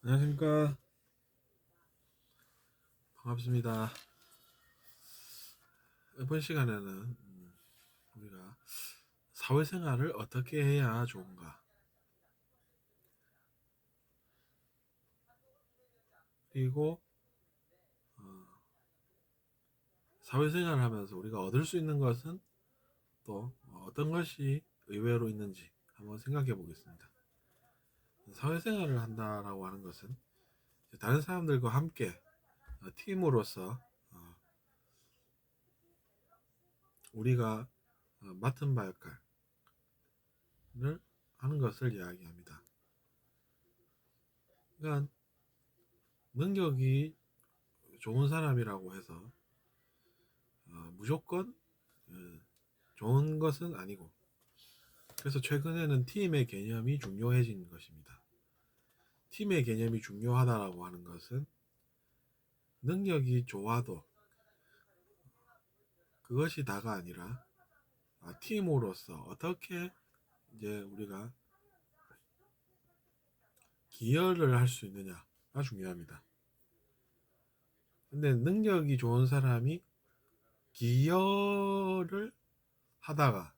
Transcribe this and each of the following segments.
안녕하십니까. 반갑습니다. 이번 시간에는 우리가 사회생활을 어떻게 해야 좋은가, 그리고 사회생활을 하면서 우리가 얻을 수 있는 것은 또 어떤 것이 의외로 있는지 한번 생각해 보겠습니다. 사회생활을 한다라고 하는 것은 다른 사람들과 함께 팀으로서 우리가 맡은 바 역할을 하는 것을 이야기합니다. 그러니까 능력이 좋은 사람이라고 해서 무조건 좋은 것은 아니고, 그래서 최근에는 팀의 개념이 중요해진 것입니다. 팀의 개념이 중요하다라고 하는 것은 능력이 좋아도 그것이 다가 아니라 팀으로서 어떻게 이제 우리가 기여를 할 수 있느냐가 중요합니다. 근데 능력이 좋은 사람이 기여를 하다가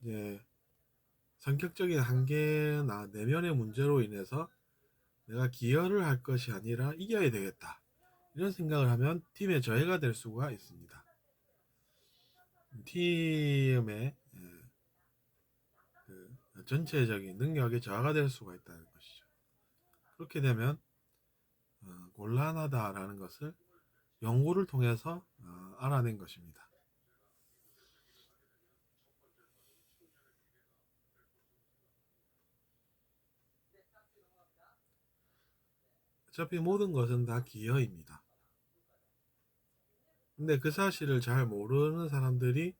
이제 성격적인 한계나 내면의 문제로 인해서 내가 기여를 할 것이 아니라 이겨야 되겠다, 이런 생각을 하면 팀의 저해가 될 수가 있습니다. 팀의 그 전체적인 능력의 저하가 될 수가 있다는 것이죠. 그렇게 되면 곤란하다라는 것을 연구를 통해서 알아낸 것입니다. 어차피 모든 것은 다 기여입니다. 근데 그 사실을 잘 모르는 사람들이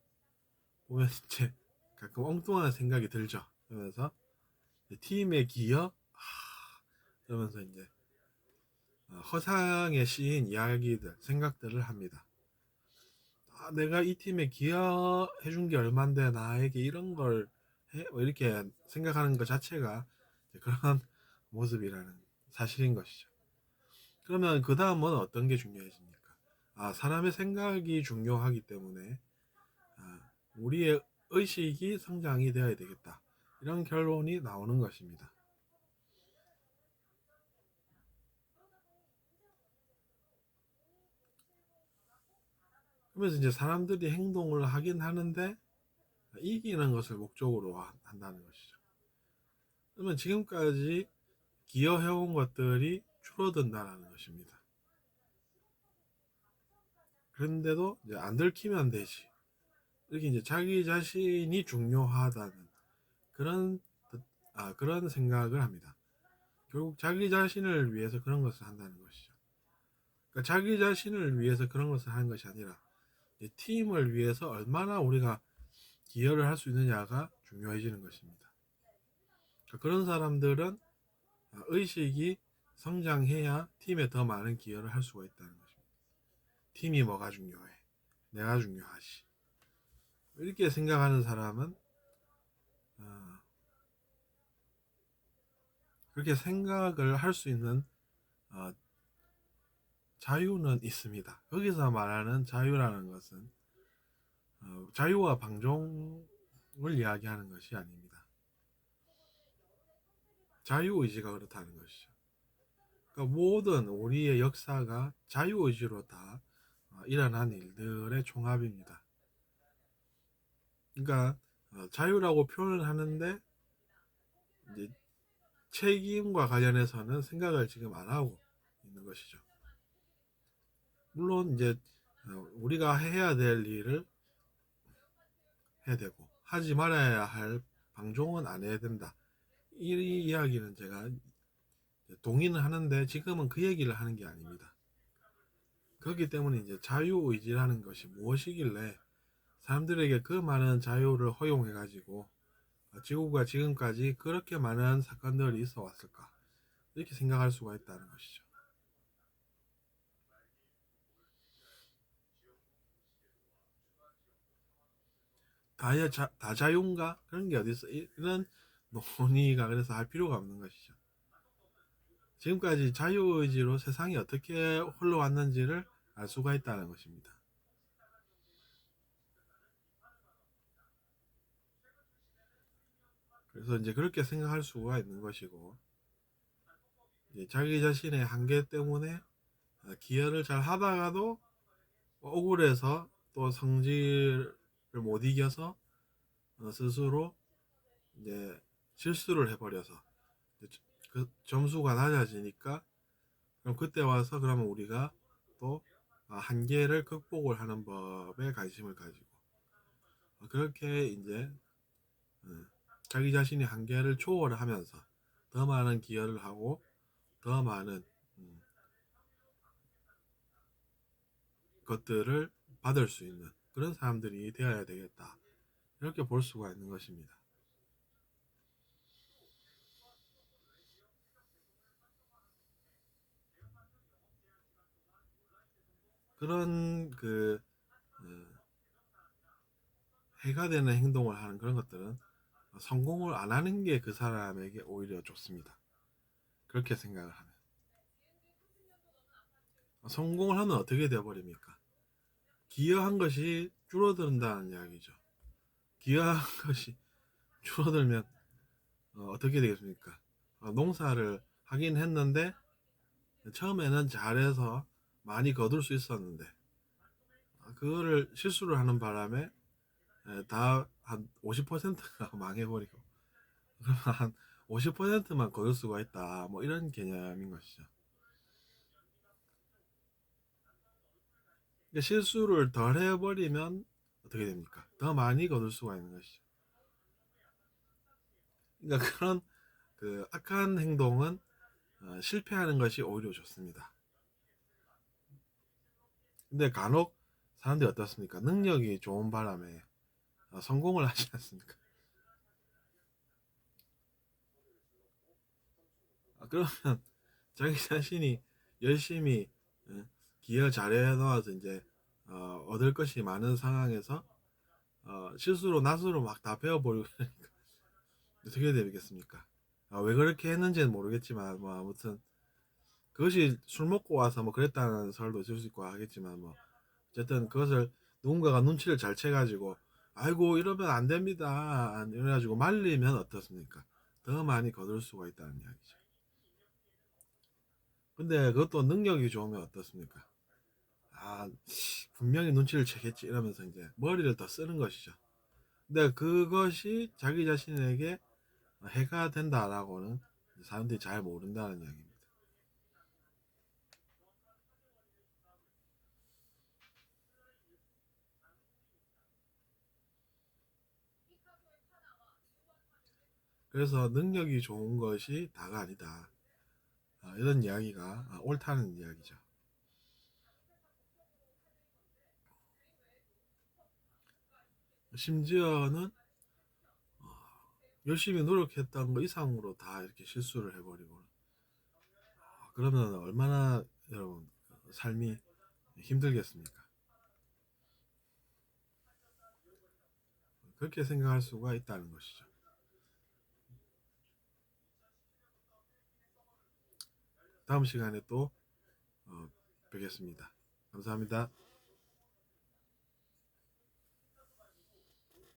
보면 이제 가끔 엉뚱한 생각이 들죠. 그러면서 팀의 기여? 그러면서 이제 허상에 씌인 이야기들, 생각들을 합니다. 내가 이 팀에 기여해준 게 얼만데 나에게 이런 걸 해? 뭐 이렇게 생각하는 것 자체가 그런 모습이라는 사실인 것이죠. 그러면 그 다음은 어떤 게 중요해집니까? 사람의 생각이 중요하기 때문에 우리의 의식이 성장이 되어야 되겠다, 이런 결론이 나오는 것입니다. 그러면서 이제 사람들이 행동을 하긴 하는데 이기는 것을 목적으로 한다는 것이죠. 그러면 지금까지 기여해온 것들이 줄어든다는 것입니다. 그런데도 이제 안 들키면 되지, 이렇게 이제 자기 자신이 중요하다는 그런 그런 생각을 합니다. 결국 자기 자신을 위해서 그런 것을 한다는 것이죠. 그러니까 자기 자신을 위해서 그런 것을 하는 것이 아니라 팀을 위해서 얼마나 우리가 기여를 할 수 있느냐가 중요해지는 것입니다. 그러니까 그런 사람들은 의식이 성장해야 팀에 더 많은 기여를 할 수가 있다는 것입니다. 팀이 뭐가 중요해? 내가 중요하지. 이렇게 생각하는 사람은 그렇게 생각을 할 수 있는 자유는 있습니다. 여기서 말하는 자유라는 것은 자유와 방종을 이야기하는 것이 아닙니다. 자유의지가 그렇다는 것이죠. 그러니까 모든 우리의 역사가 자유의지로 다 일어난 일들의 총합입니다. 그러니까 자유라고 표현을 하는데 이제 책임과 관련해서는 생각을 지금 안 하고 있는 것이죠. 물론 이제 우리가 해야 될 일을 해야 되고 하지 말아야 할 방종은 안 해야 된다, 이 이야기는 제가 동의는 하는데 지금은 그 얘기를 하는 게 아닙니다. 그렇기 때문에 이제 자유의지라는 것이 무엇이길래 사람들에게 그 많은 자유를 허용해 가지고 지구가 지금까지 그렇게 많은 사건들이 있어 왔을까, 이렇게 생각할 수가 있다는 것이죠. 다자유인가? 그런 게 어디 있어? 이런 논의가 그래서 할 필요가 없는 것이죠. 지금까지 자유의지로 세상이 어떻게 흘러왔는지를 알 수가 있다는 것입니다. 그래서 이제 그렇게 생각할 수가 있는 것이고, 자기 자신의 한계 때문에 기여를 잘 하다가도 억울해서 또 성질을 못 이겨서 스스로 이제 실수를 해버려서 그 점수가 낮아지니까, 그럼 그때 와서 그러면 우리가 또 한계를 극복을 하는 법에 관심을 가지고 그렇게 이제 자기 자신의 한계를 초월하면서 더 많은 기여를 하고 더 많은 것들을 받을 수 있는 그런 사람들이 되어야 되겠다, 이렇게 볼 수가 있는 것입니다. 그런 해가 되는 행동을 하는 그런 것들은 성공을 안 하는 게 그 사람에게 오히려 좋습니다. 그렇게 생각을 하면 성공을 하면 어떻게 되어버립니까? 기여한 것이 줄어든다는 이야기죠. 기여한 것이 줄어들면 어떻게 되겠습니까? 농사를 하긴 했는데 처음에는 잘해서 많이 거둘 수 있었는데 그거를 실수를 하는 바람에 다 한 50%가 망해버리고 그러면 한 50%만 거둘 수가 있다, 뭐 이런 개념인 것이죠. 그러니까 실수를 덜 해버리면 어떻게 됩니까? 더 많이 거둘 수가 있는 것이죠. 그러니까 그런 악한 행동은 실패하는 것이 오히려 좋습니다. 근데 간혹 사람들이 어떻습니까? 능력이 좋은 바람에 성공을 하지 않습니까? 그러면 자기 자신이 열심히 기여 잘해 놓아서 이제 얻을 것이 많은 상황에서 실수로 낫으로 막 다 배워버리고 어떻게 되겠습니까? 왜 그렇게 했는지는 모르겠지만 뭐 아무튼 그것이 술 먹고 와서 뭐 그랬다는 설도 있을 수 있고 하겠지만 뭐 어쨌든 그것을 누군가가 눈치를 잘 채가지고 아이고 이러면 안 됩니다 이래가지고 말리면 어떻습니까? 더 많이 거둘 수가 있다는 이야기죠. 근데 그것도 능력이 좋으면 어떻습니까? 분명히 눈치를 채겠지 이러면서 이제 머리를 더 쓰는 것이죠. 근데 그것이 자기 자신에게 해가 된다라고는 사람들이 잘 모른다는 이야기입니다. 그래서 능력이 좋은 것이 다가 아니다, 이런 이야기가 옳다는 이야기죠. 심지어는 열심히 노력했던 거 이상으로 다 이렇게 실수를 해버리고 그러면 얼마나 여러분 삶이 힘들겠습니까? 그렇게 생각할 수가 있다는 것이죠. 다음 시간에 또 뵙겠습니다. 감사합니다.